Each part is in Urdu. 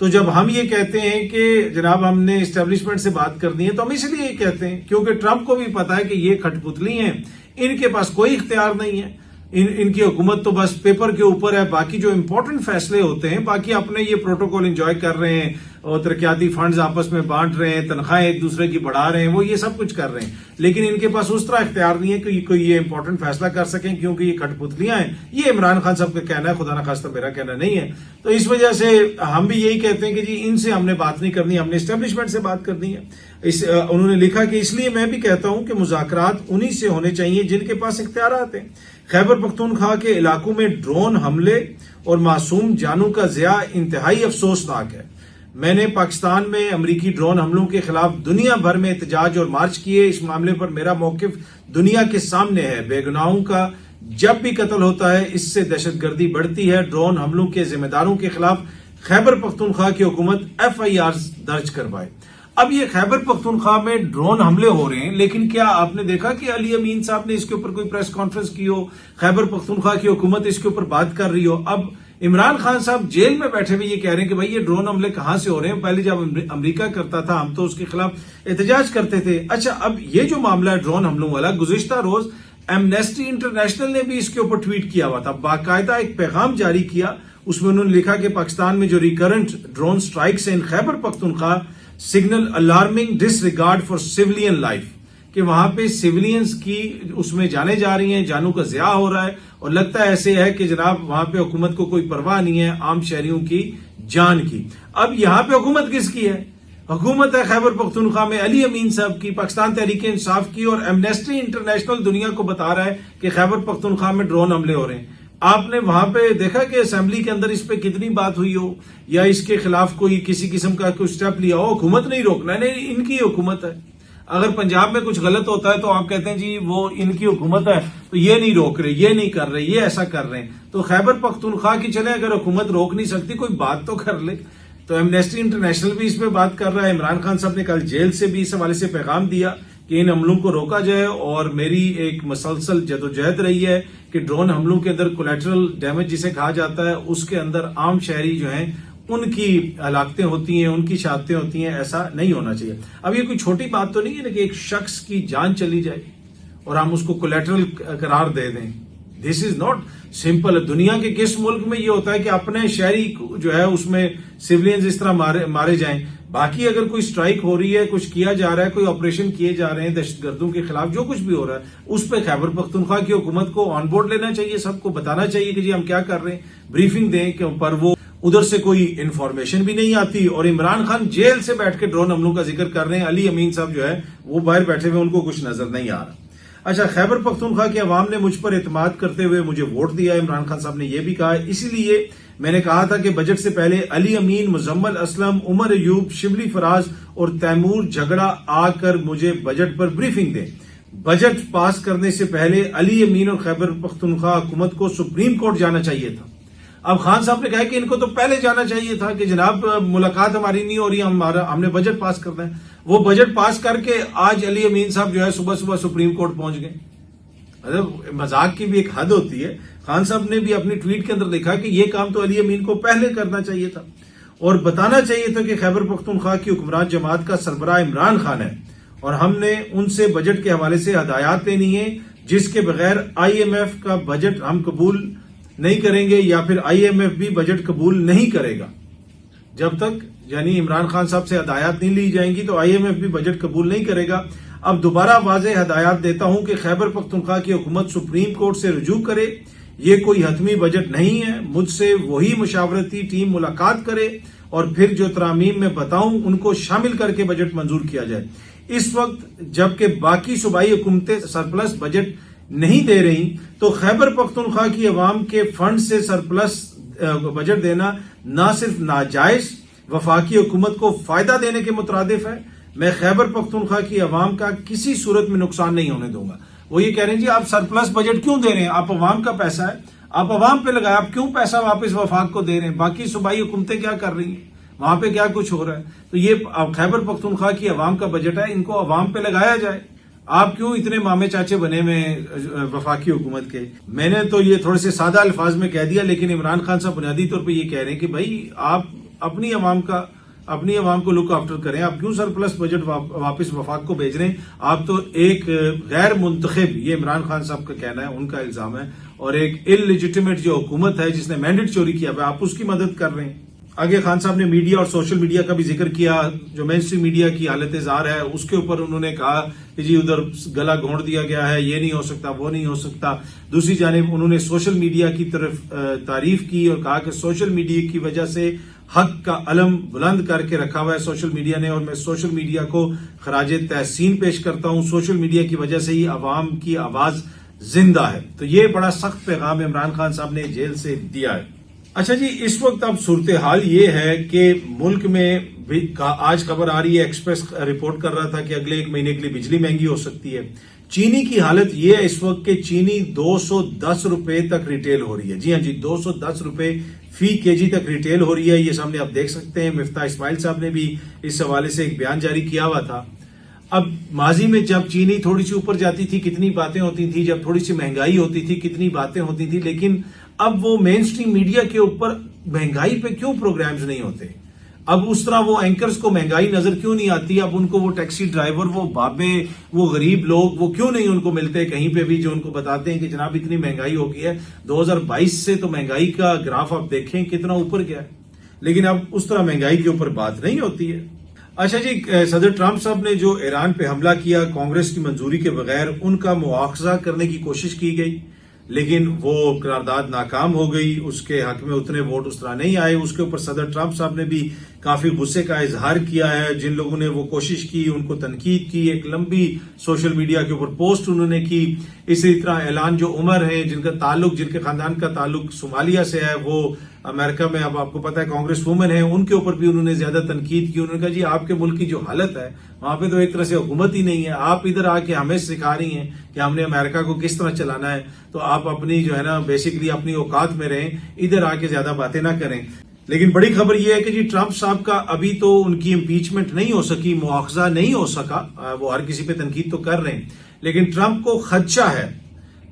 تو جب ہم یہ کہتے ہیں کہ جناب ہم نے اسٹیبلشمنٹ سے بات کرنی ہے تو ہم اس لیے یہ کہتے ہیں کیونکہ ٹرمپ کو بھی پتا ہے کہ یہ کھٹ پتلی ہیں، ان کے پاس کوئی اختیار نہیں ہے، ان کی حکومت تو بس پیپر کے اوپر ہے، باقی جو امپورٹنٹ فیصلے ہوتے ہیں باقی اپنے یہ پروٹوکول انجوائے کر رہے ہیں اور ترقیاتی فنڈز آپس میں بانٹ رہے ہیں، تنخواہیں ایک دوسرے کی بڑھا رہے ہیں، وہ یہ سب کچھ کر رہے ہیں، لیکن ان کے پاس اس طرح اختیار نہیں ہے کہ کوئی یہ امپورٹنٹ فیصلہ کر سکیں کیونکہ یہ کھٹ پتلیاں ہیں۔ یہ عمران خان صاحب کا کہنا ہے، خدا نخواستہ میرا کہنا نہیں ہے۔ تو اس وجہ سے ہم بھی یہی کہتے ہیں کہ جی ان سے ہم نے بات نہیں کرنی، ہم نے اسٹیبلشمنٹ سے بات کرنی ہے۔ انہوں نے لکھا کہ اس لیے میں بھی کہتا ہوں کہ مذاکرات انہی سے ہونے چاہیے جن کے پاس اختیارات ہیں۔ خیبر پختونخوا کے علاقوں میں ڈرون حملے اور معصوم جانوں کا ضیاع انتہائی افسوسناک ہے۔ میں نے پاکستان میں امریکی ڈرون حملوں کے خلاف دنیا بھر میں احتجاج اور مارچ کیے۔ اس معاملے پر میرا موقف دنیا کے سامنے ہے۔ بے گناہوں کا جب بھی قتل ہوتا ہے اس سے دہشت گردی بڑھتی ہے۔ ڈرون حملوں کے ذمہ داروں کے خلاف خیبر پختونخوا کی حکومت FIR درج کروائے۔ اب یہ خیبر پختونخوا میں ڈرون حملے ہو رہے ہیں، لیکن کیا آپ نے دیکھا کہ علی امین صاحب نے اس کے اوپر کوئی پریس کانفرنس کی ہو؟ خیبر پختونخوا کی حکومت اس کے اوپر بات کر رہی ہو؟ اب عمران خان صاحب جیل میں بیٹھے ہوئے یہ کہہ رہے ہیں کہ بھائی یہ ڈرون حملے کہاں سے ہو رہے ہیں؟ پہلے جب امریکہ کرتا تھا ہم تو اس کے خلاف احتجاج کرتے تھے۔ اچھا، اب یہ جو معاملہ ہے ڈرون حملوں والا، گزشتہ روز ایمنسٹی انٹرنیشنل نے بھی اس کے اوپر ٹویٹ کیا ہوا تھا، باقاعدہ ایک پیغام جاری کیا۔ اس میں انہوں نے لکھا کہ پاکستان میں جو recurrent drone strikes in Khyber Pakhtunkhwa signal alarming disregard for civilian life, کہ وہاں پہ سیولینز کی اس میں جانیں جا رہی ہیں، جانوں کا ضیاع ہو رہا ہے، اور لگتا ہے ایسے ہے کہ جناب وہاں پہ حکومت کو کوئی پرواہ نہیں ہے عام شہریوں کی جان کی۔ اب یہاں پہ حکومت کس کی ہے؟ حکومت ہے خیبر پختونخوا میں علی امین صاحب کی، پاکستان تحریک انصاف کی، اور ایمنسٹی انٹرنیشنل دنیا کو بتا رہا ہے کہ خیبر پختونخوا میں ڈرون حملے ہو رہے ہیں۔ آپ نے وہاں پہ دیکھا کہ اسمبلی کے اندر اس پہ کتنی بات ہوئی ہو یا اس کے خلاف کوئی کسی قسم کا کوئی سٹیپ لیا ہو؟ حکومت نہیں روکنا، نہیں، ان کی حکومت ہے۔ اگر پنجاب میں کچھ غلط ہوتا ہے تو آپ کہتے ہیں جی وہ ان کی حکومت ہے تو یہ نہیں روک رہے، یہ نہیں کر رہے، یہ ایسا کر رہے ہیں۔ تو خیبر پختونخوا کی چلے اگر حکومت روک نہیں سکتی کوئی بات تو کر لے۔ تو ایمنسٹی انٹرنیشنل بھی اس پہ بات کر رہا ہے۔ عمران خان صاحب نے کل جیل سے بھی اس حوالے سے پیغام دیا کہ ان حملوں کو روکا جائے، اور میری ایک مسلسل جدوجہد رہی ہے کہ ڈرون حملوں کے اندر کولیٹرل ڈیمیج جسے کہا جاتا ہے اس کے اندر عام شہری جو ہیں ان کی ہلاکتیں ہوتی ہیں، ان کی شہادتیں ہوتی ہیں، ایسا نہیں ہونا چاہیے۔ اب یہ کوئی چھوٹی بات تو نہیں ہے نا کہ ایک شخص کی جان چلی جائے اور ہم اس کو کولیٹرل قرار دے دیں۔ دس از ناٹ سمپل۔ دنیا کے کس ملک میں یہ ہوتا ہے کہ اپنے شہری جو ہے اس میں سیولینز اس طرح مارے جائیں؟ باقی اگر کوئی سٹرائک ہو رہی ہے، کچھ کیا جا رہا ہے، کوئی آپریشن کیے جا رہے ہیں دہشت گردوں کے خلاف، جو کچھ بھی ہو رہا ہے اس پہ خیبر پختونخوا کی حکومت کو آن بورڈ لینا چاہیے، سب کو بتانا چاہیے کہ جی ہم کیا کر رہے ہیں، بریفنگ دیں کہ پر وہ ادھر سے کوئی انفارمیشن بھی نہیں آتی۔ اور عمران خان جیل سے بیٹھ کے ڈرون حملوں کا ذکر کر رہے ہیں، علی امین صاحب جو ہے وہ باہر بیٹھے ہوئے، ان کو کچھ نظر نہیں آ رہا۔ اچھا، خیبر پختونخوا کے عوام نے مجھ پر اعتماد کرتے ہوئے مجھے ووٹ دیا۔ عمران خان صاحب نے یہ بھی کہا، اسی لیے میں نے کہا تھا کہ بجٹ سے پہلے علی امین، مزمل اسلم، عمر ایوب، شبلی فراز اور تیمور جھگڑا آ کر مجھے بجٹ پر بریفنگ دیں۔ بجٹ پاس کرنے سے پہلے علی امین اور خیبر پختونخوا حکومت کو سپریم کورٹ جانا چاہیے تھا۔ اب خان صاحب نے کہا کہ ان کو تو پہلے جانا چاہیے تھا کہ جناب ملاقات ہماری نہیں ہو رہی، ہم نے بجٹ پاس کرنا ہے۔ وہ بجٹ پاس کر کے آج علی امین صاحب جو ہے صبح صبح سپریم کورٹ پہنچ گئے۔ مذاق کی بھی ایک حد ہوتی ہے۔ خان صاحب نے بھی اپنی ٹویٹ کے اندر لکھا کہ یہ کام تو علی امین کو پہلے کرنا چاہیے تھا اور بتانا چاہیے تھا کہ خیبر پختونخوا کی حکمران جماعت کا سربراہ عمران خان ہے اور ہم نے ان سے بجٹ کے حوالے سے ہدایات لینی ہے، جس کے بغیر IMF کا بجٹ ہم قبول نہیں کریں گے یا پھر IMF بھی بجٹ قبول نہیں کرے گا۔ جب تک یعنی عمران خان صاحب سے ہدایات نہیں لی جائیں گی تو IMF بھی بجٹ قبول نہیں کرے گا۔ اب دوبارہ واضح ہدایات دیتا ہوں کہ خیبر پختونخوا کی حکومت سپریم کورٹ سے رجوع کرے۔ یہ کوئی حتمی بجٹ نہیں ہے، مجھ سے وہی مشاورتی ٹیم ملاقات کرے اور پھر جو ترامیم میں بتاؤں ان کو شامل کر کے بجٹ منظور کیا جائے۔ اس وقت جبکہ باقی صوبائی حکومتیں سرپلس بجٹ نہیں دے رہی تو خیبر پختونخوا کی عوام کے فنڈ سے سرپلس بجٹ دینا نہ صرف ناجائز، وفاقی حکومت کو فائدہ دینے کے مترادف ہے۔ میں خیبر پختونخوا کی عوام کا کسی صورت میں نقصان نہیں ہونے دوں گا۔ وہ یہ کہہ رہے ہیں جی آپ سرپلس بجٹ کیوں دے رہے ہیں؟ آپ عوام کا پیسہ ہے، آپ عوام پہ لگائے، آپ کیوں پیسہ واپس وفاق کو دے رہے ہیں؟ باقی صوبائی حکومتیں کیا کر رہی ہیں؟ وہاں پہ کیا کچھ ہو رہا ہے؟ تو یہ خیبر پختونخوا کی عوام کا بجٹ ہے، ان کو عوام پہ لگایا جائے۔ آپ کیوں اتنے مامے چاچے بنے میں وفاقی حکومت کے؟ میں نے تو یہ تھوڑے سے سادہ الفاظ میں کہہ دیا، لیکن عمران خان صاحب بنیادی طور پہ یہ کہہ رہے ہیں کہ بھائی آپ اپنی عوام کو لک آفٹر کریں. آپ کیوں سرپلس بجٹ واپس وفاق کو بھیج رہے ہیں؟ آپ تو ایک غیر منتخب، یہ عمران خان صاحب کا کہنا ہے، ان کا الزام ہے، اور ایک انلیجیٹمیٹ جو حکومت ہے جس نے مینڈیٹ چوری کیا ہوا، آپ اس کی مدد کر رہے ہیں. آگے خان صاحب نے میڈیا اور سوشل میڈیا کا بھی ذکر کیا. جو مین اسٹریم میڈیا کی حالت زار ہے اس کے اوپر انہوں نے کہا کہ جی ادھر گلا گھونٹ دیا گیا ہے، یہ نہیں ہو سکتا، وہ نہیں ہو سکتا. دوسری جانب انہوں نے سوشل میڈیا کی طرف تعریف کی اور کہا کہ سوشل میڈیا کی وجہ سے حق کا علم بلند کر کے رکھا ہوا ہے سوشل میڈیا نے، اور میں سوشل میڈیا کو خراج تحسین پیش کرتا ہوں. سوشل میڈیا کی وجہ سے ہی عوام کی آواز زندہ ہے. تو یہ بڑا سخت پیغام عمران خان صاحب نے جیل سے دیا ہے. اچھا جی، اس وقت اب صورتحال یہ ہے کہ ملک میں آج خبر آ رہی ہے، ایکسپریس رپورٹ کر رہا تھا کہ اگلے 1 مہینے کے لیے بجلی مہنگی ہو سکتی ہے. چینی کی حالت یہ ہے اس وقت کہ چینی 210 روپے تک ریٹیل ہو رہی ہے. جی ہاں جی، 210 روپے فی کے جی تک ریٹیل ہو رہی ہے. یہ سامنے آپ دیکھ سکتے ہیں. مفتاح اسماعیل صاحب نے بھی اس حوالے سے ایک بیان جاری کیا ہوا تھا. اب ماضی میں جب چینی تھوڑی سی اوپر جاتی تھی کتنی باتیں ہوتی تھی، جب تھوڑی سی مہنگائی ہوتی تھی کتنی باتیں ہوتی تھی، لیکن اب وہ مین اسٹریم میڈیا کے اوپر مہنگائی پہ کیوں پروگرامز نہیں ہوتے؟ اب اس طرح وہ اینکرز کو مہنگائی نظر کیوں نہیں آتی؟ اب ان کو وہ ٹیکسی ڈرائیور، وہ بابے، وہ غریب لوگ، وہ کیوں نہیں ان کو ملتے کہیں پہ بھی جو ان کو بتاتے ہیں کہ جناب اتنی مہنگائی ہو گئی ہے. 2022 سے تو مہنگائی کا گراف آپ دیکھیں کتنا اوپر گیا ہے، لیکن اب اس طرح مہنگائی کے اوپر بات نہیں ہوتی ہے. اچھا جی، صدر ٹرمپ صاحب نے جو ایران پہ حملہ کیا کانگریس کی منظوری کے بغیر، ان کا مواخذہ کرنے کی کوشش کی گئی، لیکن وہ قرارداد ناکام ہو گئی. اس کے حق میں اتنے ووٹ اس طرح نہیں آئے. اس کے اوپر صدر ٹرمپ صاحب نے بھی کافی غصے کا اظہار کیا ہے. جن لوگوں نے وہ کوشش کی ان کو تنقید کی، ایک لمبی سوشل میڈیا کے اوپر پوسٹ انہوں نے کی. اسی طرح اعلان جو عمر ہیں جن کے خاندان کا تعلق صومالیہ سے ہے، وہ امریکہ میں، اب آپ کو پتا ہے کانگریس وومن ہیں، ان کے اوپر بھی انہوں نے زیادہ تنقید کی. انہوں نے کہا جی آپ کے ملک کی جو حالت ہے وہاں پہ تو ایک طرح سے حکومت ہی نہیں ہے، آپ ادھر آ کے ہمیں سکھا رہی ہیں کہ ہم نے امریکہ کو کس طرح چلانا ہے. تو آپ اپنی جو ہے نا بیسیکلی اپنی اوقات میں رہیں، ادھر آ کے زیادہ باتیں نہ کریں. لیکن بڑی خبر یہ ہے کہ جی ٹرمپ صاحب کا ابھی تو ان کی امپیچمنٹ نہیں ہو سکی، مواخذہ نہیں ہو سکا. وہ ہر کسی پہ تنقید تو کر رہے ہیں، لیکن ٹرمپ کو خدشہ ہے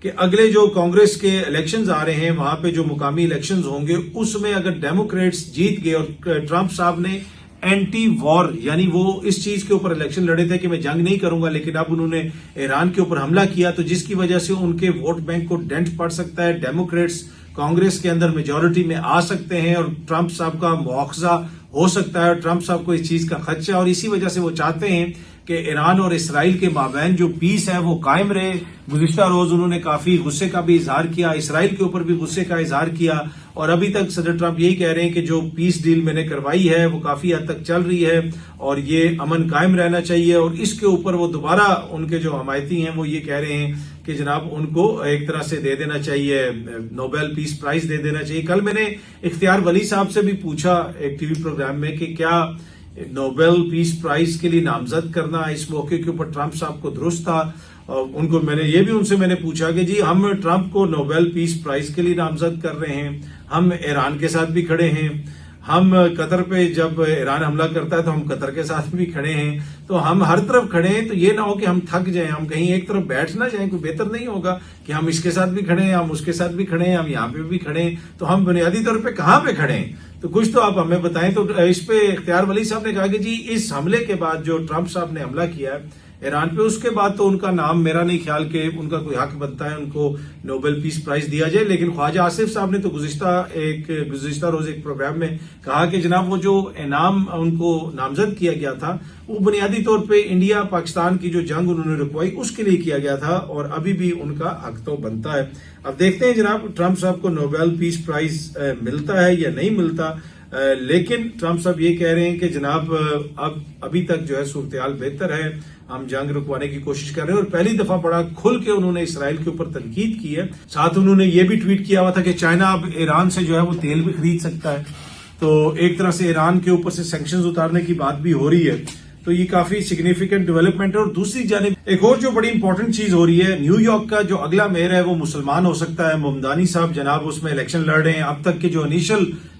کہ اگلے جو کانگریس کے الیکشنز آ رہے ہیں وہاں پہ جو مقامی الیکشنز ہوں گے اس میں اگر ڈیموکریٹس جیت گئے، اور ٹرمپ صاحب نے اینٹی وار، یعنی وہ اس چیز کے اوپر الیکشن لڑے تھے کہ میں جنگ نہیں کروں گا، لیکن اب انہوں نے ایران کے اوپر حملہ کیا، تو جس کی وجہ سے ان کے ووٹ بینک کو ڈینٹ پڑ سکتا ہے. ڈیموکریٹس کانگریس کے اندر میجورٹی میں آ سکتے ہیں اور ٹرمپ صاحب کا مواخذہ ہو سکتا ہے. اور ٹرمپ صاحب کو اس چیز کا خدشہ ہے اور اسی وجہ سے وہ چاہتے ہیں کہ ایران اور اسرائیل کے مابین جو پیس ہے وہ قائم رہے. گزشتہ روز انہوں نے کافی غصے کا بھی اظہار کیا، اسرائیل کے اوپر بھی غصے کا اظہار کیا، اور ابھی تک صدر ٹرمپ یہی کہہ رہے ہیں کہ جو پیس ڈیل میں نے کروائی ہے وہ کافی حد تک چل رہی ہے اور یہ امن قائم رہنا چاہیے. اور اس کے اوپر وہ دوبارہ ان کے جو حمایتی ہیں وہ یہ کہہ رہے ہیں کہ جناب ان کو ایک طرح سے دے دینا چاہیے، نوبل پیس پرائز دے دینا چاہیے. کل میں نے اختیار ولی صاحب سے بھی پوچھا ایک ٹی وی پروگرام میں کہ کیا نوبل پیس پرائز کے لیے نامزد کرنا اس موقع کے اوپر ٹرمپ صاحب کو درست تھا. ان کو میں نے یہ بھی ان سے میں نے پوچھا کہ جی ہم ٹرمپ کو نوبل پیس پرائز کے لیے نامزد کر رہے ہیں، ہم ایران کے ساتھ بھی کھڑے ہیں، ہم قطر پہ جب ایران حملہ کرتا ہے تو ہم قطر کے ساتھ بھی کھڑے ہیں، تو ہم ہر طرف کھڑے ہیں. تو یہ نہ ہو کہ ہم تھک جائیں، ہم کہیں ایک طرف بیٹھ نہ جائیں. کوئی بہتر نہیں ہوگا کہ ہم اس کے ساتھ بھی کھڑے ہیں، ہم اس کے ساتھ بھی کھڑے ہیں، ہم یہاں پہ بھی کھڑے ہیں. تو ہم بنیادی طور پہ کہاں پہ کھڑے ہیں؟ تو کچھ تو آپ ہمیں بتائیں. تو اس پہ اختیار ولی صاحب نے کہا کہ جی اس حملے کے بعد جو ٹرمپ صاحب نے حملہ کیا ہے ایران پہ، اس کے بعد تو ان کا نام، میرا نہیں خیال کہ ان کا کوئی حق بنتا ہے ان کو نوبل پیس پرائز دیا جائے. لیکن خواجہ آصف صاحب نے تو گزشتہ روز ایک پروگرام میں کہا کہ جناب وہ جو انعام ان کو نامزد کیا گیا تھا وہ بنیادی طور پہ انڈیا پاکستان کی جو جنگ انہوں نے رکوائی اس کے لیے کیا گیا تھا، اور ابھی بھی ان کا حق تو بنتا ہے. اب دیکھتے ہیں جناب ٹرمپ صاحب کو نوبل پیس پرائز ملتا ہے یا نہیں ملتا. لیکن ٹرمپ صاحب یہ کہہ رہے ہیں کہ جناب ابھی تک جو ہے صورتحال بہتر ہے، ہم جنگ رکوانے کی کوشش کر رہے ہیں. اور پہلی دفعہ بڑا کھل کے انہوں نے اسرائیل کے اوپر تنقید کی ہے. ساتھ انہوں نے یہ بھی ٹویٹ کیا ہوا تھا کہ چائنا اب ایران سے جو ہے وہ تیل بھی خرید سکتا ہے. تو ایک طرح سے ایران کے اوپر سے سینکشنز اتارنے کی بات بھی ہو رہی ہے. تو یہ کافی سگنیفیکنٹ ڈیولپمنٹ ہے. اور دوسری جانب ایک اور جو بڑی امپورٹنٹ چیز ہو رہی ہے، نیو یارک کا جو اگلا میئر ہے وہ مسلمان ہو سکتا ہے. ممدانی صاحب جناب اس میں الیکشن لڑ رہے ہیں. اب تک کے جو انیشل